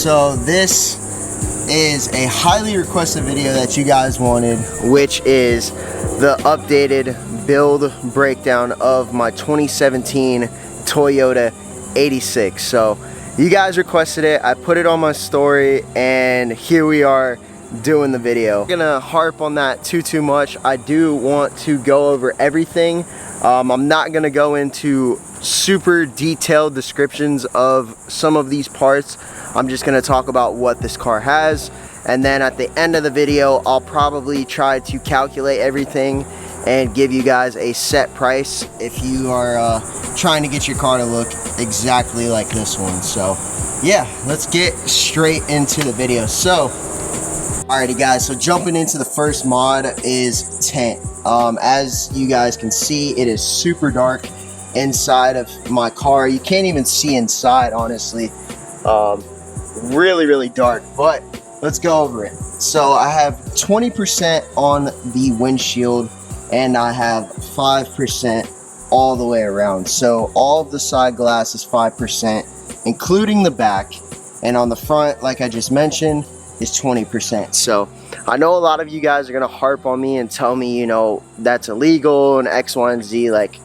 So this is a highly requested video that you guys wanted, which is the updated build breakdown of my 2017 Toyota 86. So you guys requested it, I put it on my story, and here we are doing the video. I'm gonna harp on that too much. I do want to go over everything. I'm not gonna go into super detailed descriptions of some of these parts. I'm just gonna talk about what this car has, and then at the end of the video I'll probably try to calculate everything and give you guys a set price if you are trying to get your car to look exactly like this one. So yeah, let's get straight into the video. So alrighty guys, so jumping into the first mod is tent. As you guys can see, it is super dark inside of my car. You can't even see inside, honestly. Really dark, but let's go over it. So I have 20% on the windshield, and I have 5% all the way around. So all of the side glass is 5%, including the back, and on the front, like I just mentioned, is 20%. So I know a lot of you guys are gonna harp on me and tell me, you know, that's illegal and X, Y, and Z. Like,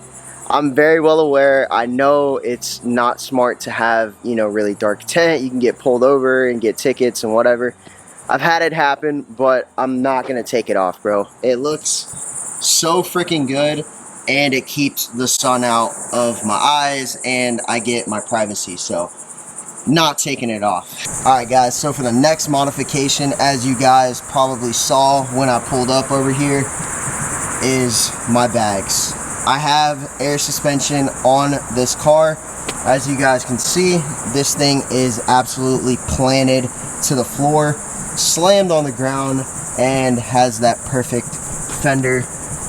I'm very well aware. I know it's not smart to have, you know, really dark tint. You can get pulled over and get tickets and whatever. I've had it happen, but I'm not gonna take it off, bro. It looks so freaking good, and it keeps the sun out of my eyes, and I get my privacy, so not taking it off. Alright guys, so for the next modification, as you guys probably saw when I pulled up over here, is my bags. I have air suspension on this car. As you guys can see, this thing is absolutely planted to the floor, slammed on the ground, and has that perfect fender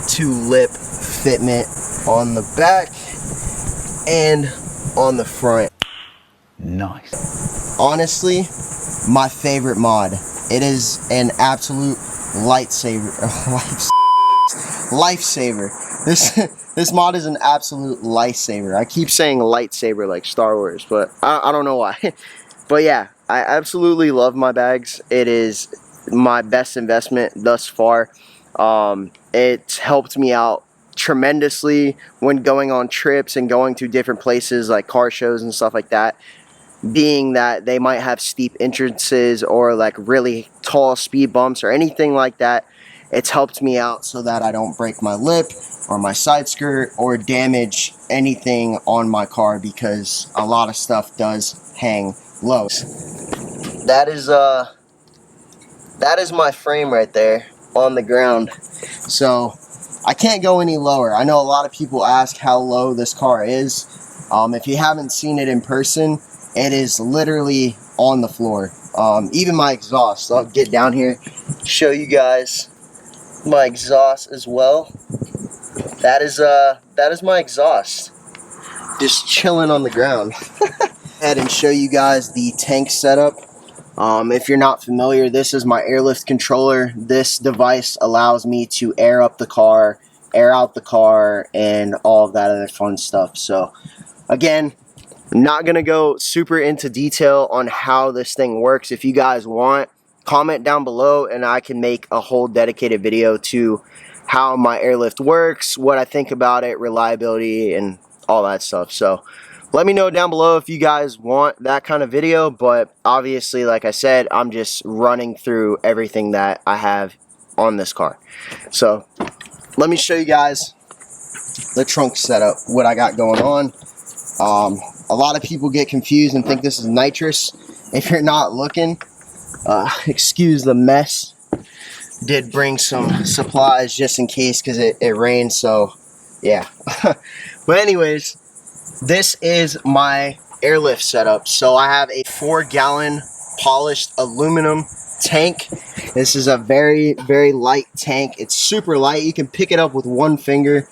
to lip fitment on the back and on the front. Nice. Honestly, my favorite mod. It is an absolute lifesaver. This mod is an absolute lifesaver. I keep saying lightsaber like Star Wars, but I don't know why. But yeah, I absolutely love my bags. It is my best investment thus far. It's helped me out tremendously when going on trips and going to different places like car shows and stuff like that, being that they might have steep entrances or like really tall speed bumps or anything like that. It's helped me out so that I don't break my lip or my side skirt or damage anything on my car, because a lot of stuff does hang low. That is my frame right there on the ground. So I can't go any lower. I know a lot of people ask how low this car is. If you haven't seen it in person, it is literally on the floor. Even my exhaust. So I'll get down here, show you guys my exhaust as well. That is my exhaust, just chilling on the ground. Ahead and show you guys the tank setup. If you're not familiar, this is my airlift controller. This device allows me to air up the car, air out the car, and all of that other fun stuff. So again, I'm not gonna go super into detail on how this thing works. If you guys want, comment down below and I can make a whole dedicated video to how my airlift works, what I think about it, reliability, and all that stuff. So let me know down below if you guys want that kind of video, but obviously, like I said, I'm just running through everything that I have on this car. So let me show you guys the trunk setup, what I got going on. A lot of people get confused and think this is nitrous. If you're not looking, excuse the mess. Did bring some supplies just in case, because it rained, so yeah. But anyways, this is my airlift setup. So I have a 4-gallon polished aluminum tank. This is a very light tank. It's super light. You can pick it up with one finger.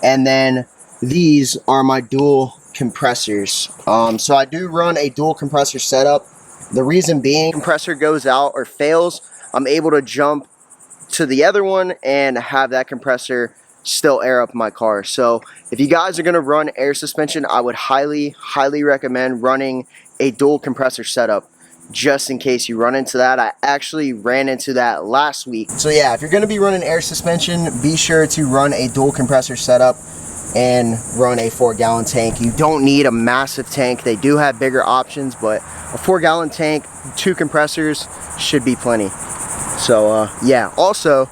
And then these are my dual compressors. So I do run a dual compressor setup. The reason being, compressor goes out or fails, I'm able to jump to the other one and have that compressor still air up my car. So if you guys are going to run air suspension, I would highly recommend running a dual compressor setup. just in case you run into that. I actually ran into that last week. So yeah, if you're going to be running air suspension, be sure to run a dual compressor setup and run a 4-gallon tank. You don't need a massive tank. They do have bigger options, but a 4-gallon tank, 2 compressors should be plenty. So yeah, also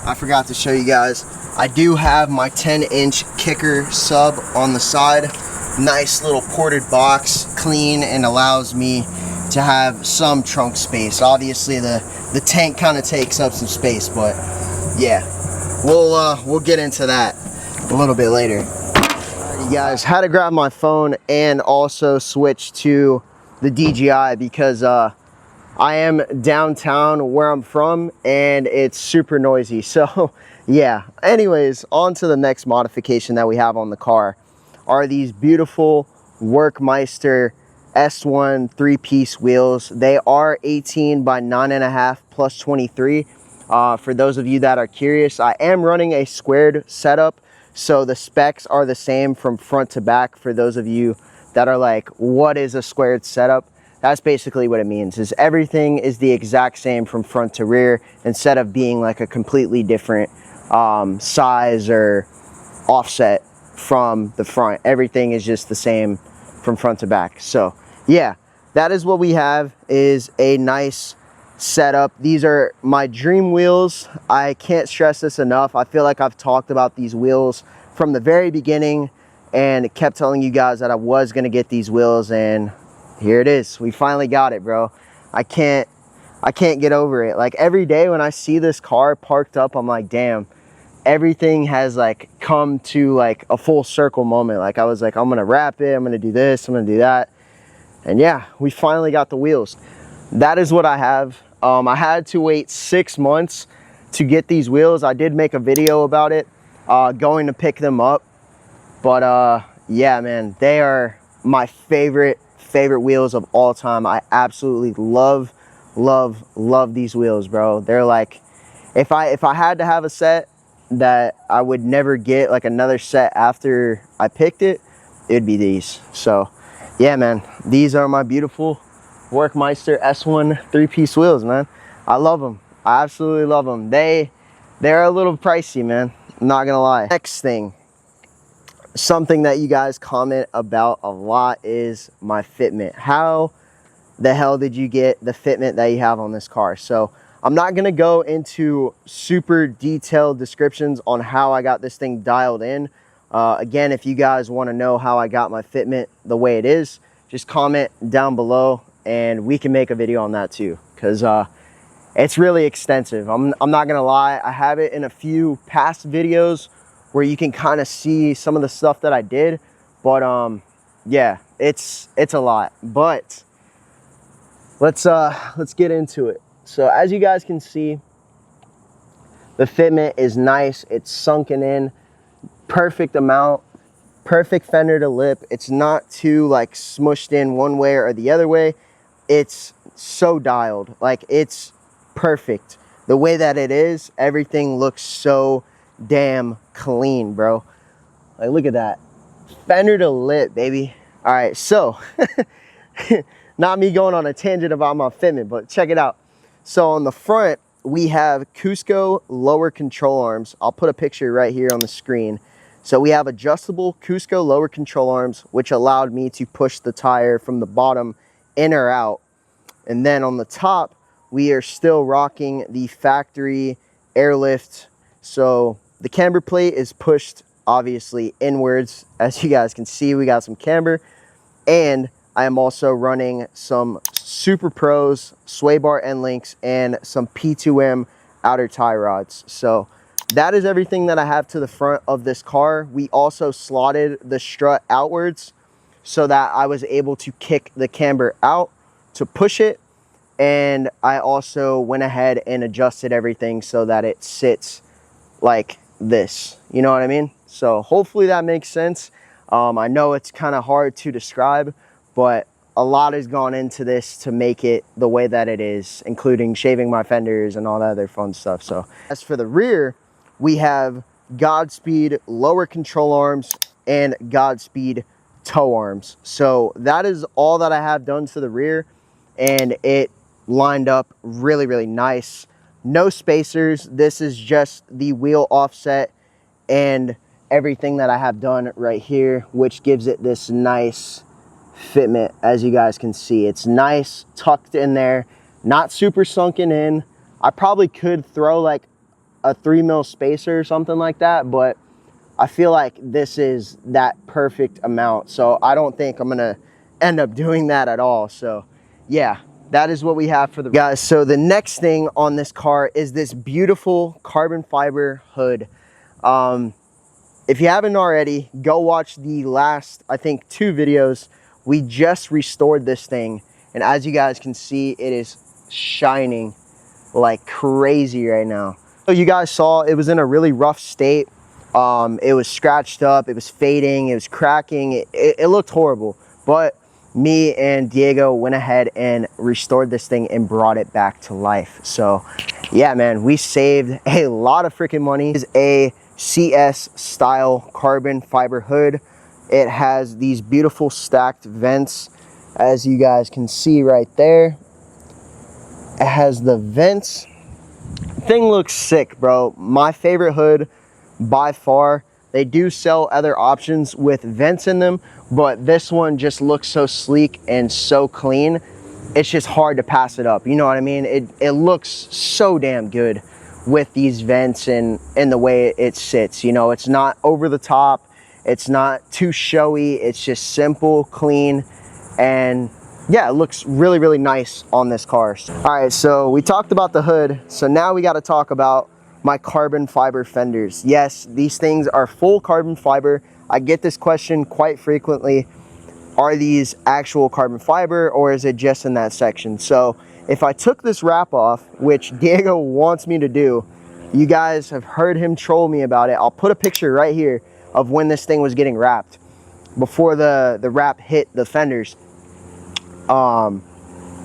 I forgot to show you guys, I do have my 10-inch kicker sub on the side. Nice little ported box, clean, and allows me to have some trunk space. Obviously the tank kind of takes up some space, but yeah, we'll get into that a little bit later. Alright, you guys, had to grab my phone and also switch to the DJI because I am downtown where I'm from and it's super noisy. So yeah, anyways, on to the next modification that we have on the car are these beautiful Workmeister S1 3-piece wheels. They are 18 by 9.5 plus 23. For those of you that are curious, I am running a squared setup, so the specs are the same from front to back. For those of you that are like, what is a squared setup? That's basically what it means, is everything is the exact same from front to rear instead of being like a completely different size or offset from the front. Everything is just the same from front to back. So yeah, that is what we have, is a nice setup. These are my dream wheels. I can't stress this enough. I feel like I've talked about these wheels from the very beginning and kept telling you guys that I was gonna get these wheels, and here it is. We finally got it, bro. I can't get over it. Like every day when I see this car parked up, I'm like, damn, everything has like come to like a full circle moment. Like I was like, I'm gonna wrap it, I'm gonna do this, I'm gonna do that. And yeah, we finally got the wheels. That is what I have. I had to wait 6 months to get these wheels. I did make a video about it, going to pick them up. But yeah, man, they are my favorite wheels of all time. I absolutely love these wheels, bro. They're like, if I had to have a set that I would never get like another set after I picked it, it'd be these. So yeah, man, these are my beautiful Workmeister S1 3-piece wheels, man. I love them. I absolutely love them. They're a little pricey, man, I'm not gonna lie. Next thing, something that you guys comment about a lot is my fitment. How the hell did you get the fitment that you have on this car? So I'm not gonna go into super detailed descriptions on how I got this thing dialed in. Again, if you guys want to know how I got my fitment the way it is, just comment down below and we can make a video on that too, because it's really extensive. I'm not gonna lie, I have it in a few past videos where you can kind of see some of the stuff that I did, but yeah, it's a lot. But let's get into it. So as you guys can see, the fitment is nice, it's sunken in perfect amount, perfect fender to lip. It's not too like smushed in one way or the other way. It's so dialed, like it's perfect the way that it is. Everything looks so damn clean, bro. Like look at that, fender to lip, baby. All right, so not me going on a tangent about my fitment, but check it out. So on the front we have Cusco lower control arms. I'll put a picture right here on the screen. So we have adjustable Cusco lower control arms, which allowed me to push the tire from the bottom in or out. And then on the top, we are still rocking the factory airlift. So the camber plate is pushed obviously inwards. As you guys can see, we got some camber. And I am also running some Super Pros sway bar end links and some P2M outer tie rods. So that is everything that I have to the front of this car. We also slotted the strut outwards so that I was able to kick the camber out to push it. And I also went ahead and adjusted everything so that it sits like this. You know what I mean? So hopefully that makes sense. I know it's kind of hard to describe, but a lot has gone into this to make it the way that it is, including shaving my fenders and all that other fun stuff. So as for the rear, we have Godspeed lower control arms and Godspeed toe arms. So that is all that I have done to the rear. and it lined up really, really nice. No spacers. This is just the wheel offset and everything that I have done right here, which gives it this nice fitment. As you guys can see, it's nice tucked in there, not super sunken in. I probably could throw like a 3mm spacer or something like that, but I feel like this is that perfect amount, so I don't think I'm gonna end up doing that at all. So yeah, that is what we have for the guys. So the next thing on this car is this beautiful carbon fiber hood. If you haven't already, go watch the last, I think, 2 videos. We just restored this thing, and as you guys can see, it is shining like crazy right now. So you guys saw it was in a really rough state. It was scratched up, it was fading, it was cracking, it looked horrible. But me and Diego went ahead and restored this thing and brought it back to life. So yeah, man, we saved a lot of freaking money. This is a CS style carbon fiber hood. It has these beautiful stacked vents, as you guys can see right there. It has the vents. Thing looks sick, bro. My favorite hood by far. They do sell other options with vents in them, but this one just looks so sleek and so clean. It's just hard to pass it up, you know what I mean? It looks so damn good with these vents and the way it sits. You know, it's not over the top, it's not too showy, it's just simple, clean, and yeah, it looks really, really nice on this car. All right, so we talked about the hood, so now we got to talk about my carbon fiber fenders. Yes, these things are full carbon fiber. I get this question quite frequently. Are these actual carbon fiber, or is it just in that section? So if I took this wrap off, which Diego wants me to do, you guys have heard him troll me about it. I'll put a picture right here of when this thing was getting wrapped before the wrap hit the fenders.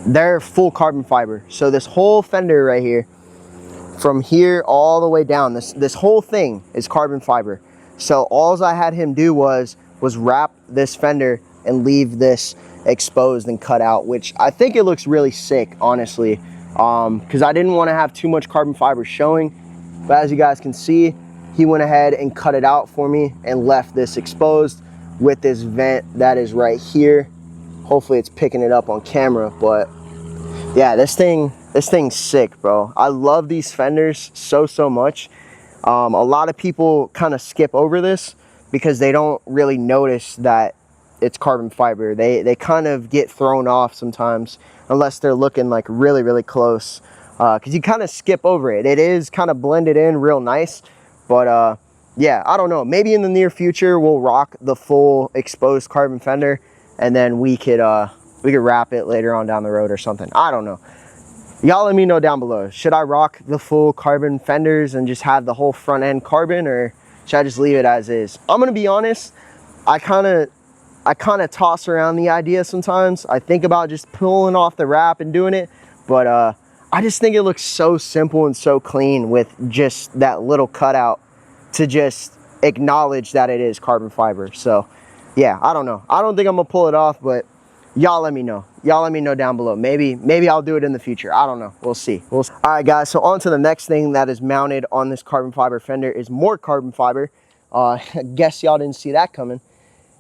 They're full carbon fiber. So this whole fender right here, from here all the way down, this whole thing is carbon fiber. So all I had him do was wrap this fender and leave this exposed and cut out, which I think it looks really sick, honestly, because I didn't want to have too much carbon fiber showing. But as you guys can see, he went ahead and cut it out for me and left this exposed with this vent that is right here. Hopefully it's picking it up on camera, but yeah, this thing's sick, bro. I love these fenders so much. A lot of people kind of skip over this because they don't really notice that it's carbon fiber. They kind of get thrown off sometimes unless they're looking like really close, because you kind of skip over it. It is kind of blended in real nice, but yeah, I don't know, maybe in the near future we'll rock the full exposed carbon fender, and then we could wrap it later on down the road or something. I don't know. Y'all let me know down below. Should I rock the full carbon fenders and just have the whole front end carbon, or should I just leave it as is? I'm gonna be honest, I kind of toss around the idea sometimes. I think about just pulling off the wrap and doing it, but I just think it looks so simple and so clean with just that little cutout to just acknowledge that it is carbon fiber. So yeah, I don't know. I don't think I'm gonna pull it off, but y'all let me know. Y'all let me know down below. Maybe I'll do it in the future. I don't know. We'll see. All right, guys. So on to the next thing that is mounted on this carbon fiber fender is more carbon fiber. I guess y'all didn't see that coming.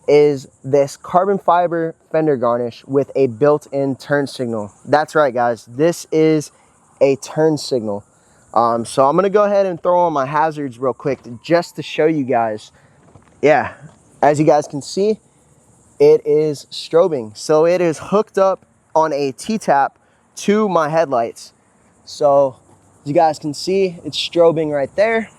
Is this carbon fiber fender garnish with a built-in turn signal. That's right, guys. This is a turn signal. So I'm gonna go ahead and throw on my hazards real quick just to show you guys. Yeah, as you guys can see, it is strobing. So it is hooked up on a T-tap to my headlights. So as you guys can see, it's strobing right there,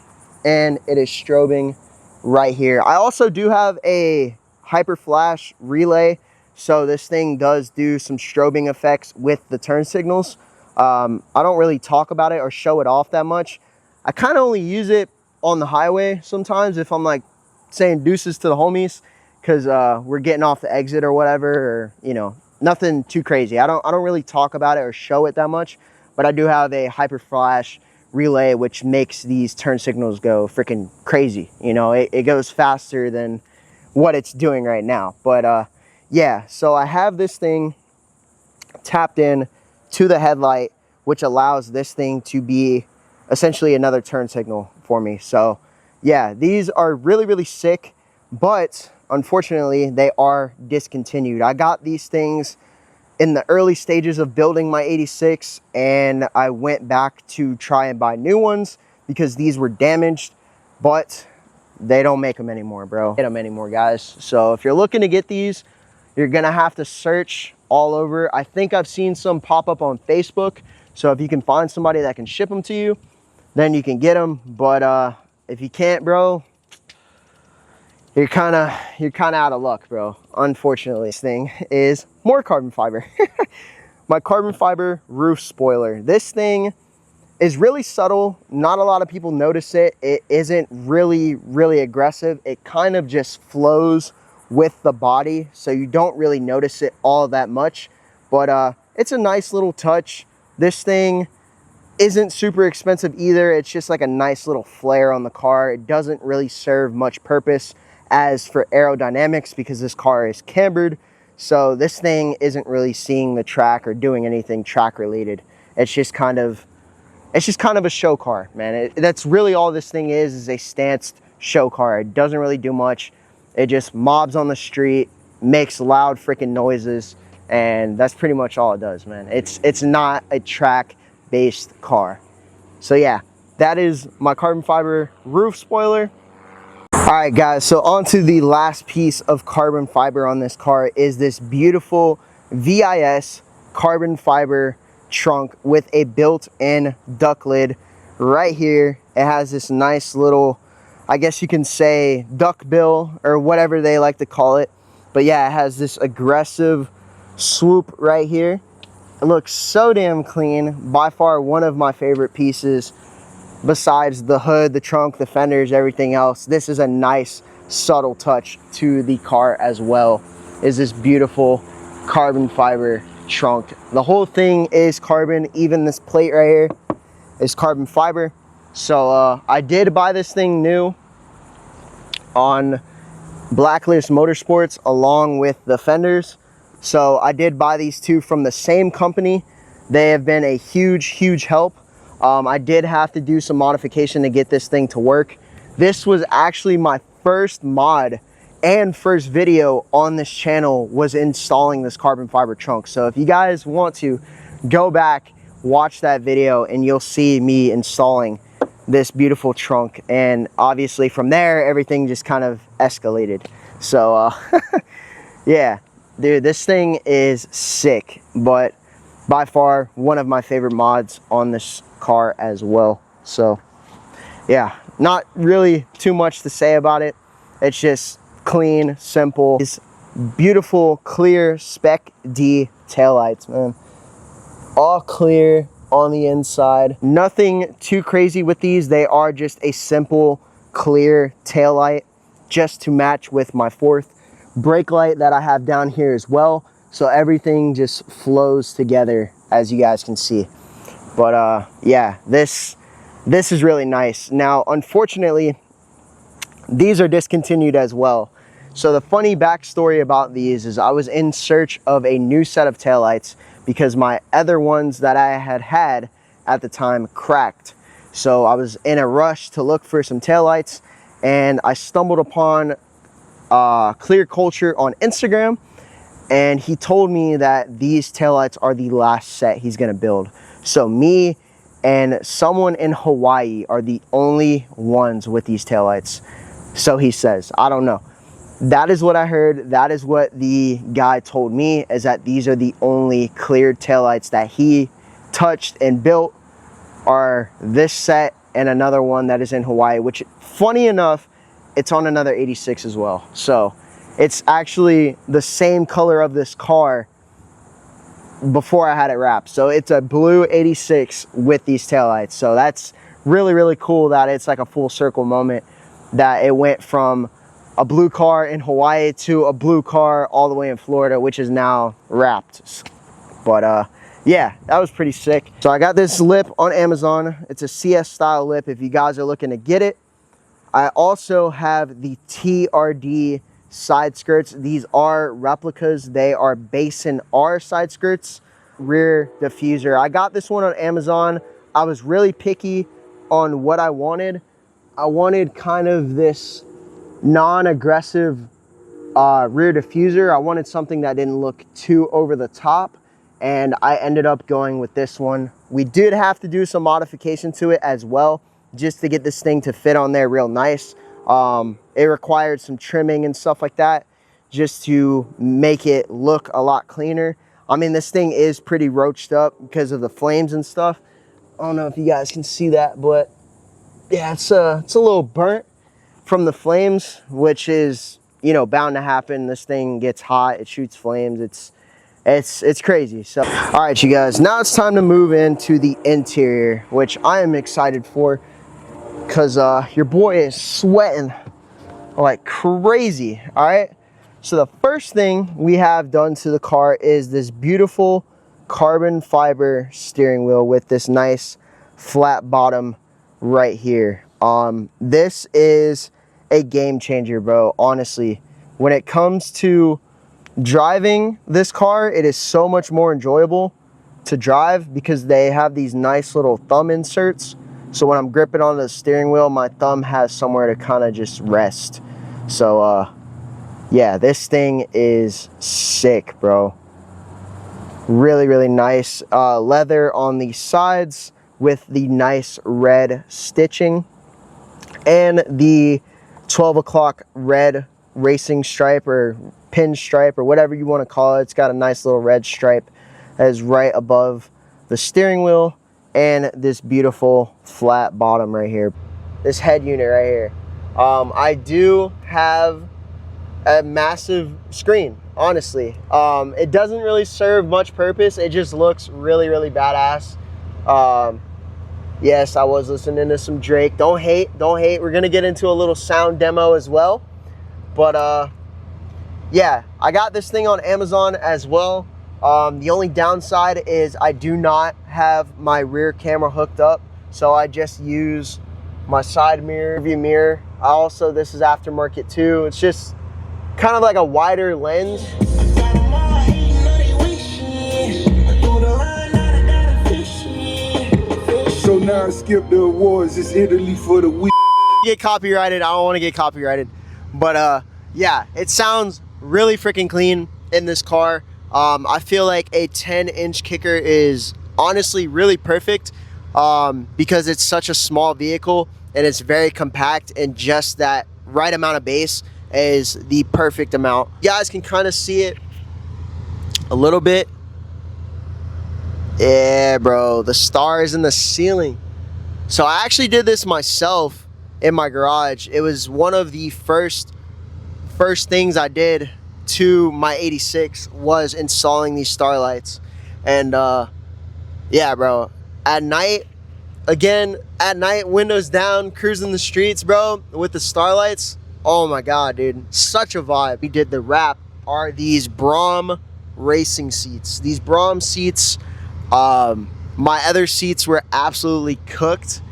and it is strobing right here. I also do have a hyper flash relay, so this thing does do some strobing effects with the turn signals. I don't really talk about it or show it off that much. I kind of only use it on the highway sometimes if I'm like saying deuces to the homies, because we're getting off the exit or whatever, or you know, nothing too crazy. I don't really talk about it or show it that much, but I do have a hyper flash relay which makes these turn signals go freaking crazy. You know, it goes faster than what it's doing right now. But yeah, so I have this thing tapped in to the headlight, which allows this thing to be essentially another turn signal for me. So yeah, these are really, really sick, but unfortunately they are discontinued. I got these things in the early stages of building my 86, and I went back to try and buy new ones because these were damaged, but they don't make them anymore, bro. Get them anymore, guys. So if you're looking to get these, you're gonna have to search all over. I think I've seen some pop up on Facebook. So if you can find somebody that can ship them to you, then you can get them. But if you can't, bro, you're kind of out of luck, bro. Unfortunately, this thing is more carbon fiber. My carbon fiber roof spoiler. This thing is really subtle. Not a lot of people notice it. It isn't really aggressive. It kind of just flows with the body, so you don't really notice it all that much. But it's a nice little touch. This thing isn't super expensive either. It's just like a nice little flare on the car. It doesn't really serve much purpose as for aerodynamics because this car is cambered. So this thing isn't really seeing the track or doing anything track related. It's just kind of a show car, man. That's really all this thing is a stanced show car. It doesn't really do much. It just mobs on the street, makes loud freaking noises, and that's pretty much all it does, man. It's not a track-based car. So yeah, that is my carbon fiber roof spoiler. All right, guys, so on to the last piece of carbon fiber on this car is this beautiful VIS carbon fiber trunk with a built-in duck lid right here. It has this nice little, I guess you can say, duck bill or whatever they like to call it. But yeah, it has this aggressive swoop right here. It looks so damn clean. By far one of my favorite pieces. Besides the hood, the trunk, the fenders, everything else, this is a nice subtle touch to the car as well, is this beautiful carbon fiber trunk. The whole thing is carbon. Even this plate right here is carbon fiber. So I did buy this thing new on Blacklist Motorsports along with the fenders. So I did buy these two from the same company. They have been a huge help. I did have to do some modification to get this thing to work. This was actually my first mod and first video on this channel, was installing this carbon fiber trunk. So if you guys want to, go back, watch that video, and you'll see me installing this beautiful trunk. And obviously from there, everything just kind of escalated. So yeah, dude, this thing is sick, but by far one of my favorite mods on this car as well. So yeah, not really too much to say about it. It's just clean, simple. It's beautiful, clear Spec D taillights, man. All clear on the inside. Nothing too crazy with these. They are just a simple, clear taillight just to match with my fourth brake light that I have down here as well. So everything just flows together, as you guys can see. But yeah, this is really nice. Now, unfortunately, these are discontinued as well. So the funny backstory about these is I was in search of a new set of taillights because my other ones that I had at the time cracked. So I was in a rush to look for some taillights, and I stumbled upon Clear Culture on Instagram, and he told me that these taillights are the last set he's gonna build. So me and someone in Hawaii are the only ones with these taillights. So he says, I don't know. That is what I heard. That is what the guy told me, is that these are the only cleared taillights that he touched and built, are this set and another one that is in Hawaii, which, funny enough, it's on another 86 as well. So it's actually the same color of this car before I had it wrapped. So it's a blue 86 with these taillights. So that's really cool that it's like a full circle moment, that it went from a blue car in Hawaii to a blue car all the way in Florida, which is now wrapped. But yeah, that was pretty sick. So I got this lip on Amazon. It's a CS style lip if you guys are looking to get it. I also have the TRD side skirts. These are replicas. They are Basin R side skirts. rear diffuser. I got this one on Amazon. I was really picky on what I wanted. I wanted kind of this non-aggressive rear diffuser. I wanted something that didn't look too over the top, and I ended up going with this one. We did have to do some modification to it as well, just to get this thing to fit on there real nice. It required some trimming and stuff like that, just to make it look a lot cleaner. I mean, this thing is pretty roached up because of the flames and stuff. I don't know if you guys can see that, but yeah, it's a little burnt from the flames, which is, you know, bound to happen. This thing gets hot, it shoots flames, it's crazy. So, all right, you guys, now it's time to move into the interior, which I am excited for, because your boy is sweating like crazy. All right, so the first thing we have done to the car is this beautiful carbon fiber steering wheel with this nice flat bottom right here. This is a game changer, bro. Honestly, when it comes to driving this car, it is so much more enjoyable to drive because they have these nice little thumb inserts. So when I'm gripping onto the steering wheel, my thumb has somewhere to kind of just rest. So yeah, this thing is sick, bro. Really, really nice. Leather on the sides with the nice red stitching, and the 12 o'clock red racing stripe or pin stripe or whatever you want to call it. It's got a nice little red stripe that is right above the steering wheel, and this beautiful flat bottom right here. This head unit right here. I do have a massive screen, honestly. It doesn't really serve much purpose. It just looks really, really badass. Yes, I was listening to some Drake. Don't hate. We're gonna get into a little sound demo as well. But yeah, I got this thing on Amazon as well. The only downside is I do not have my rear camera hooked up, so I just use my side mirror, view mirror. Also, this is aftermarket too. It's just kind of like a wider lens. So now I skip the awards. It's Italy for the week. Get copyrighted. I don't want to get copyrighted, but yeah, it sounds really freaking clean in this car. I feel like a 10-inch kicker is honestly really perfect because it's such a small vehicle and it's very compact, and just that right amount of bass is the perfect amount. You guys can kind of see it a little bit. Yeah, bro, the stars in the ceiling. So I actually did this myself in my garage. It was one of the first things I did to my 86 was installing these starlights. And yeah, bro, at night, windows down, cruising the streets, bro, with the starlights. Oh my god, dude, such a vibe. We did the wrap are these Brom racing seats. These Brom seats, my other seats were absolutely cooked.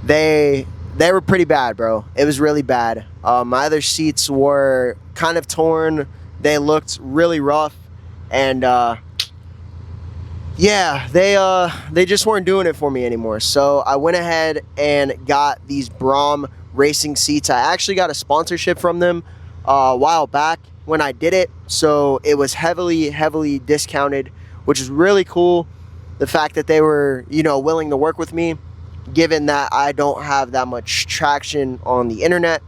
They were pretty bad, bro. It was really bad. My other seats were kind of torn. They looked really rough, and yeah, they just weren't doing it for me anymore. So I went ahead and got these Brom racing seats. I actually got a sponsorship from them a while back when I did it, so it was heavily discounted, which is really cool. The fact that they were, you know, willing to work with me, given that I don't have that much traction on the internet.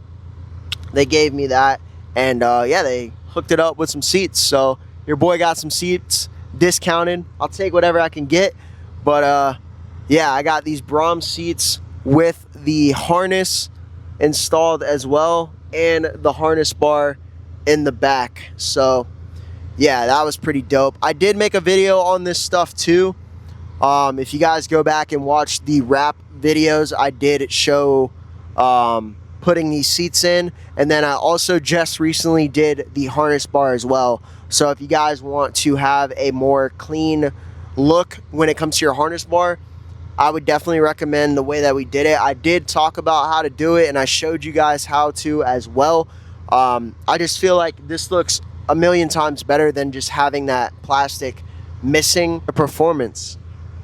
They gave me that, and yeah, they hooked it up with some seats. So your boy got some seats discounted. I'll take whatever I can get, but yeah, I got these Brom seats with the harness installed as well, and the harness bar in the back. So yeah, that was pretty dope. I did make a video on this stuff too. If you guys go back and watch the wrap videos, I did show putting these seats in, and then I also just recently did the harness bar as well. So if you guys want to have a more clean look when it comes to your harness bar, I would definitely recommend the way that we did it. I did talk about how to do it, and I showed you guys how to as well. I just feel like this looks a million times better than just having that plastic missing the performance.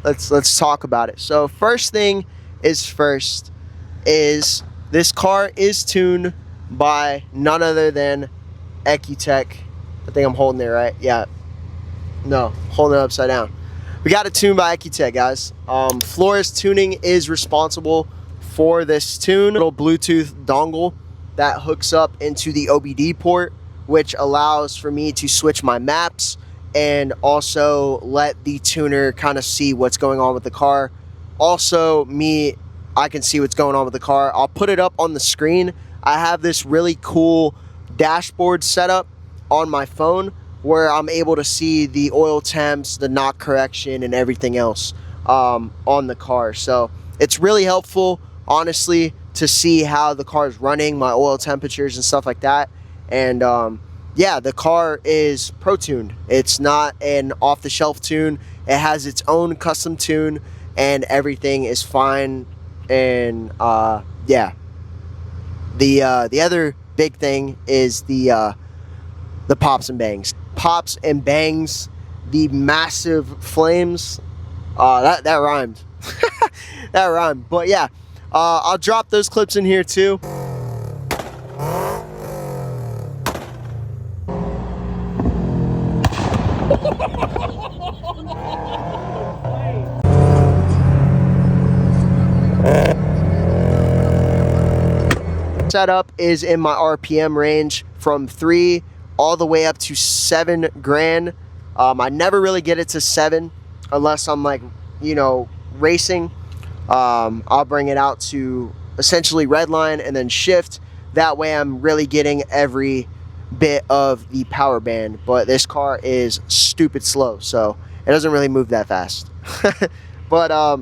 Let's talk about it. So first thing is first is this car is tuned by none other than Ecutech. I think I'm holding it right. Yeah. No, holding it upside down. We got it tuned by Ecutech, guys. Flores Tuning is responsible for this tune. Little Bluetooth dongle that hooks up into the OBD port, which allows for me to switch my maps and also let the tuner kind of see what's going on with the car. Also, I can see what's going on with the car. I'll put it up on the screen. I have this really cool dashboard setup on my phone where I'm able to see the oil temps, the knock correction, and everything else on the car. So it's really helpful, honestly, to see how the car is running, my oil temperatures and stuff like that. And yeah, the car is pro-tuned. It's not an off-the-shelf tune. It has its own custom tune, and everything is fine. And yeah, the other big thing is the pops and bangs. Pops and bangs, the massive flames. That rhymed. That rhymed. But yeah, I'll drop those clips in here too. Setup is in my RPM range from 3 all the way up to 7 grand. I never really get it to 7 unless I'm like, you know, racing. I'll bring it out to essentially redline and then shift. That way I'm really getting every bit of the power band. But this car is stupid slow, so it doesn't really move that fast. But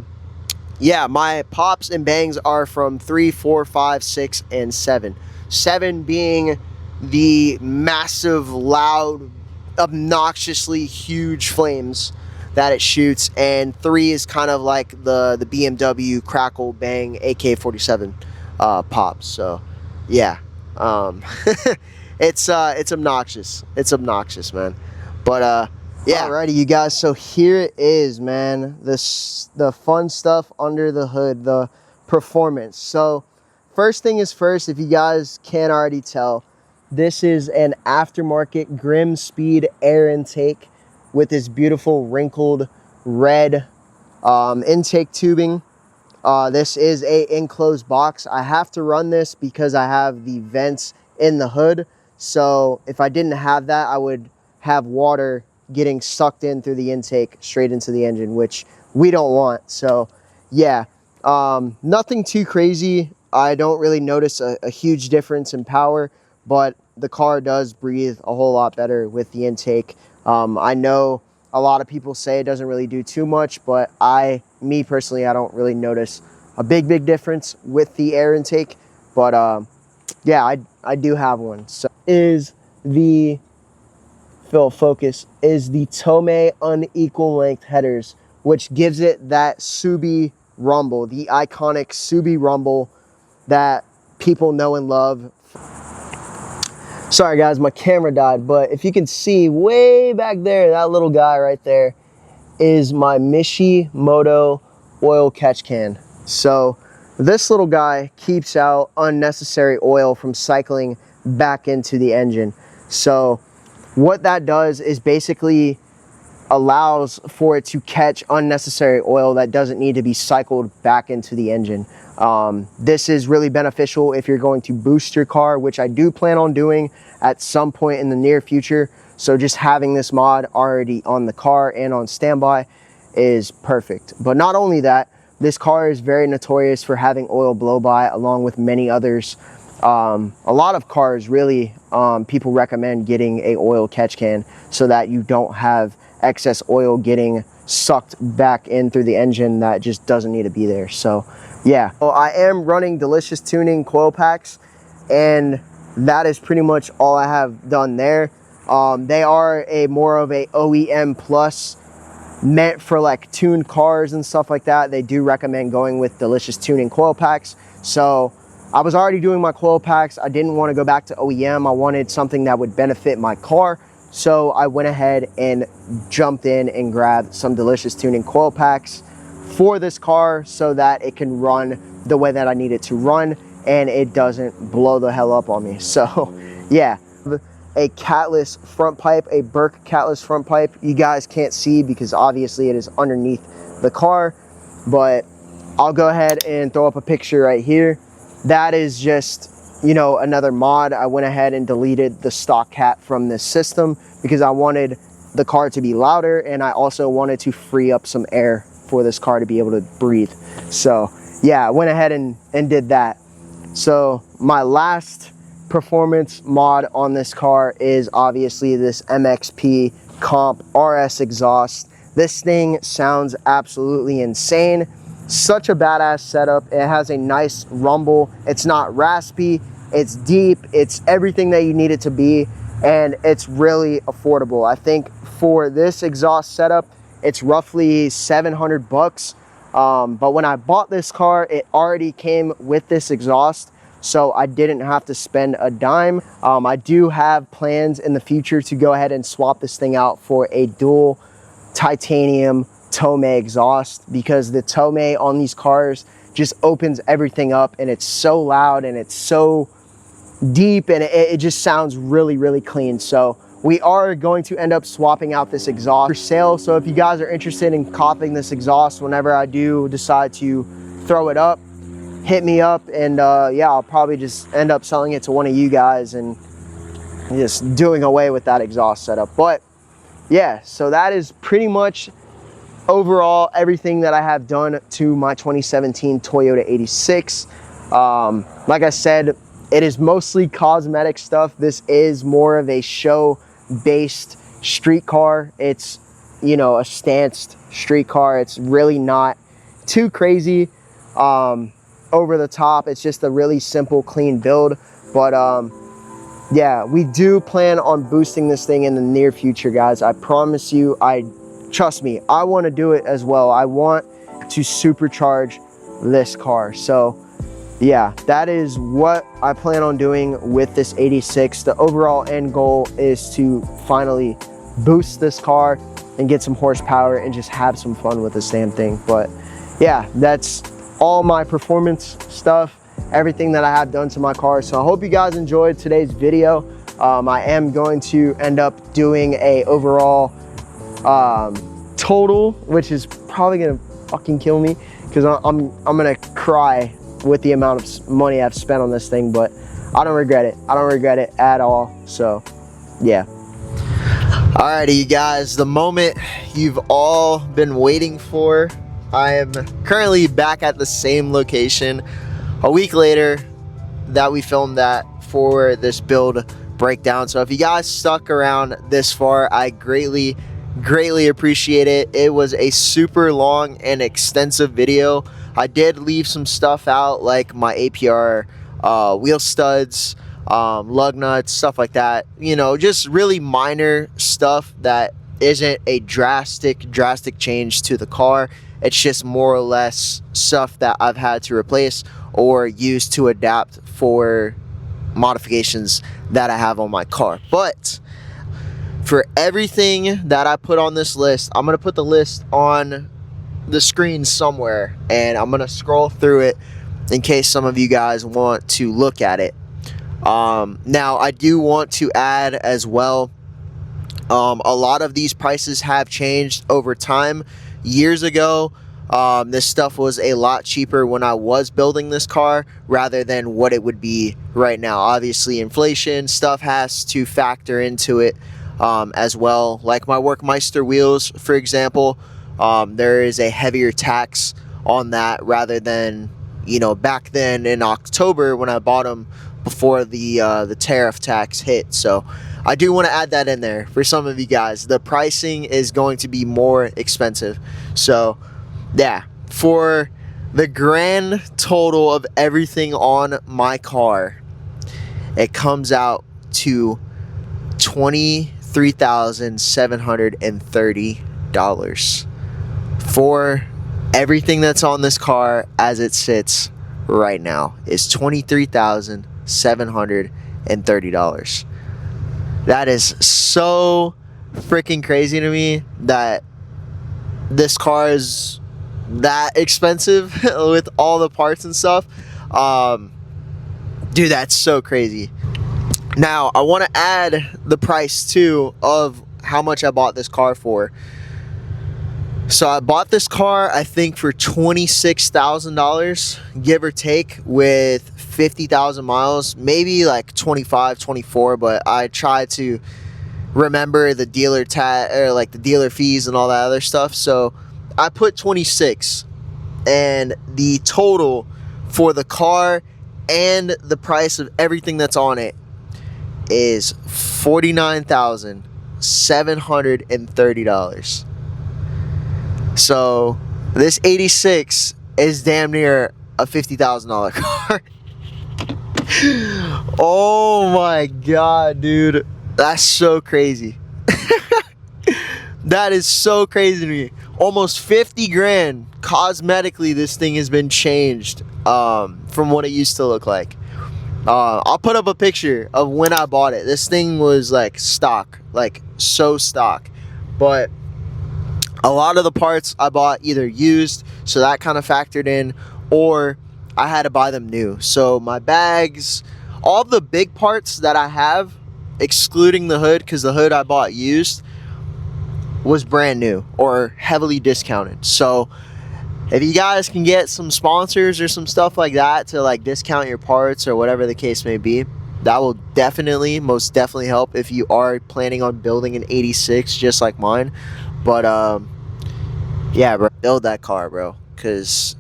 yeah, my pops and bangs are from 3, 4, 5, 6, and 7. 7 being the massive, loud, obnoxiously huge flames that it shoots, and 3 is kind of like the BMW crackle bang AK-47 pops. So yeah, it's obnoxious. It's obnoxious, man. But yeah, alrighty, you guys. So here it is, man. The fun stuff under the hood, the performance. So first thing is first, if you guys can't already tell, this is an aftermarket Grim Speed air intake with this beautiful wrinkled red intake tubing. This is a enclosed box. I have to run this because I have the vents in the hood. So if I didn't have that, I would have water getting sucked in through the intake straight into the engine, which we don't want. So yeah, nothing too crazy. I don't really notice a huge difference in power, but the car does breathe a whole lot better with the intake. I know a lot of people say it doesn't really do too much, but me personally, I don't really notice a big difference with the air intake. But yeah, I do have one. So is the focus is the Tomei unequal length headers, which gives it that Subi rumble, the iconic Subi rumble that people know and love. Sorry guys, my camera died, but if you can see way back there, that little guy right there is my Mishimoto oil catch can. So this little guy keeps out unnecessary oil from cycling back into the engine. So what that does is basically allows for it to catch unnecessary oil that doesn't need to be cycled back into the engine. This is really beneficial if you're going to boost your car, which I do plan on doing at some point in the near future. So just having this mod already on the car and on standby is perfect. But not only that, this car is very notorious for having oil blow by, along with many others. A lot of cars really, people recommend getting a oil catch can so that you don't have excess oil getting sucked back in through the engine that just doesn't need to be there. So yeah, well, I am running Delicious Tuning coil packs, and that is pretty much all I have done there. They are more of a OEM plus, meant for like tuned cars and stuff like that. They do recommend going with Delicious Tuning coil packs. So I was already doing my coil packs. I didn't want to go back to OEM. I wanted something that would benefit my car. So I went ahead and jumped in and grabbed some Delicious Tuning coil packs for this car so that it can run the way that I need it to run and it doesn't blow the hell up on me. So yeah, a catless front pipe, a Burke catless front pipe. You guys can't see because obviously it is underneath the car, but I'll go ahead and throw up a picture right here. That is just, you know, another mod. I went ahead and deleted the stock cat from this system because I wanted the car to be louder, and I also wanted to free up some air for this car to be able to breathe. So yeah, I went ahead and did that. So my last performance mod on this car is obviously this MXP Comp RS exhaust. This thing sounds absolutely insane. Such a badass setup. It has a nice rumble. It's not raspy, it's deep, it's everything that you need it to be, and it's really affordable. I think for this exhaust setup, it's roughly 700 bucks. But when I bought this car, it already came with this exhaust, so I didn't have to spend a dime. I do have plans in the future to go ahead and swap this thing out for a dual titanium Tomei exhaust, because the Tomei on these cars just opens everything up, and it's so loud and it's so deep, and it just sounds really, really clean. So we are going to end up swapping out this exhaust for sale. So if you guys are interested in copying this exhaust whenever I do decide to throw it up, hit me up, and yeah, I'll probably just end up selling it to one of you guys and just doing away with that exhaust setup. But yeah, so that is pretty much overall everything that I have done to my 2017 Toyota 86. Like I said, it is mostly cosmetic stuff. This is more of a show based street car. It's, you know, a stanced street car. It's really not too crazy over the top. It's just a really simple, clean build. But yeah, we do plan on boosting this thing in the near future, guys. I promise you. Trust me, I want to do it as well. I want to supercharge this car. So yeah, that is what I plan on doing with this 86. The overall end goal is to finally boost this car and get some horsepower and just have some fun with this damn thing. But yeah, that's all my performance stuff, everything that I have done to my car. So I hope you guys enjoyed today's video. I am going to end up doing a overall total, which is probably gonna fucking kill me because I'm gonna cry with the amount of money I've spent on this thing, but I don't regret it. I don't regret it at all. So yeah. Alrighty, you guys, the moment you've all been waiting for. I am currently back at the same location a week later that we filmed that for this build breakdown. So if you guys stuck around this far, I greatly appreciate it. It was a super long and extensive video. I did leave some stuff out, like my APR wheel studs, lug nuts, stuff like that. You know, just really minor stuff that isn't a drastic change to the car. It's just more or less stuff that I've had to replace or use to adapt for modifications that I have on my car. But for everything that I put on this list, I'm going to put the list on the screen somewhere, and I'm going to scroll through it in case some of you guys want to look at it. Now, I do want to add as well, a lot of these prices have changed over time. Years ago, this stuff was a lot cheaper when I was building this car rather than what it would be right now. Obviously, inflation stuff has to factor into it as well. Like my Workmeister wheels, for example, there is a heavier tax on that rather than, you know, back then in October when I bought them before the tariff tax hit. So I do want to add that in there for some of you guys. The pricing is going to be more expensive. So yeah, for the grand total of everything on my car, it comes out to $23,730 for everything that's on this car as it sits right now. Is $23,730. That is so freaking crazy to me that this car is that expensive with all the parts and stuff. Dude, that's so crazy. Now, I want to add the price too of how much I bought this car for. So I bought this car, I think, for $26,000, give or take, with 50,000 miles, maybe like 25, 24, but I tried to remember the dealer or like the dealer fees and all that other stuff. So I put 26, and the total for the car and the price of everything that's on it is $49,730. So this 86 is damn near a $50,000 car. Oh my god, dude, that's so crazy. That is so crazy to me. Almost 50 grand cosmetically this thing has been changed from what it used to look like. I'll put up a picture of when I bought it. This thing was like stock, like so stock, but a lot of the parts I bought either used, so that kind of factored in, or I had to buy them new. So my bags, all the big parts that I have, excluding the hood, because the hood I bought used, was brand new or heavily discounted. So if you guys can get some sponsors or some stuff like that to like discount your parts or whatever the case may be, that will definitely, most definitely help if you are planning on building an 86 just like mine. But yeah, bro, build that car, bro, because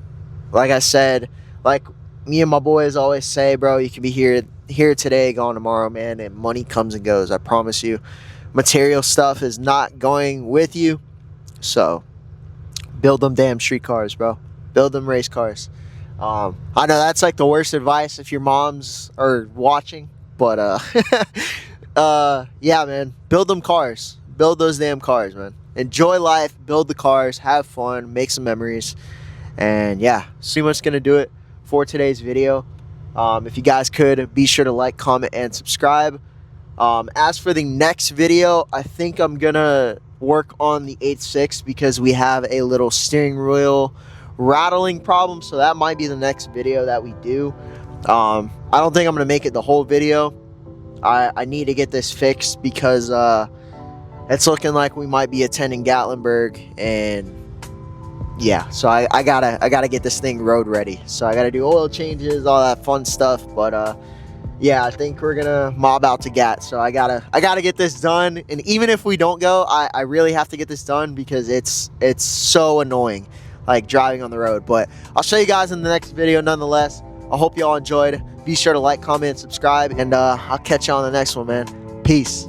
like I said, like me and my boys always say, bro, you can be here today, gone tomorrow, man, and money comes and goes. I promise you, material stuff is not going with you. So build them damn street cars, bro. Build them race cars. I know that's like the worst advice if your moms are watching, but yeah, man, build them cars. Build those damn cars, man. Enjoy life, build the cars, have fun, make some memories. And yeah, pretty much gonna do it for today's video. If you guys could, be sure to like, comment, and subscribe. As for the next video, I think I'm gonna work on the 8.6 because we have a little steering wheel rattling problem, so that might be the next video that we do. I don't think I'm gonna make it the whole video. I need to get this fixed because it's looking like we might be attending Gatlinburg, and yeah, so I gotta get this thing road ready. So I gotta do oil changes, all that fun stuff. But yeah, I think we're gonna mob out to Gat. So I gotta get this done. And even if we don't go, I really have to get this done because it's so annoying, like driving on the road. But I'll show you guys in the next video nonetheless. I hope y'all enjoyed. Be sure to like, comment, and subscribe, and I'll catch you on the next one, man. Peace.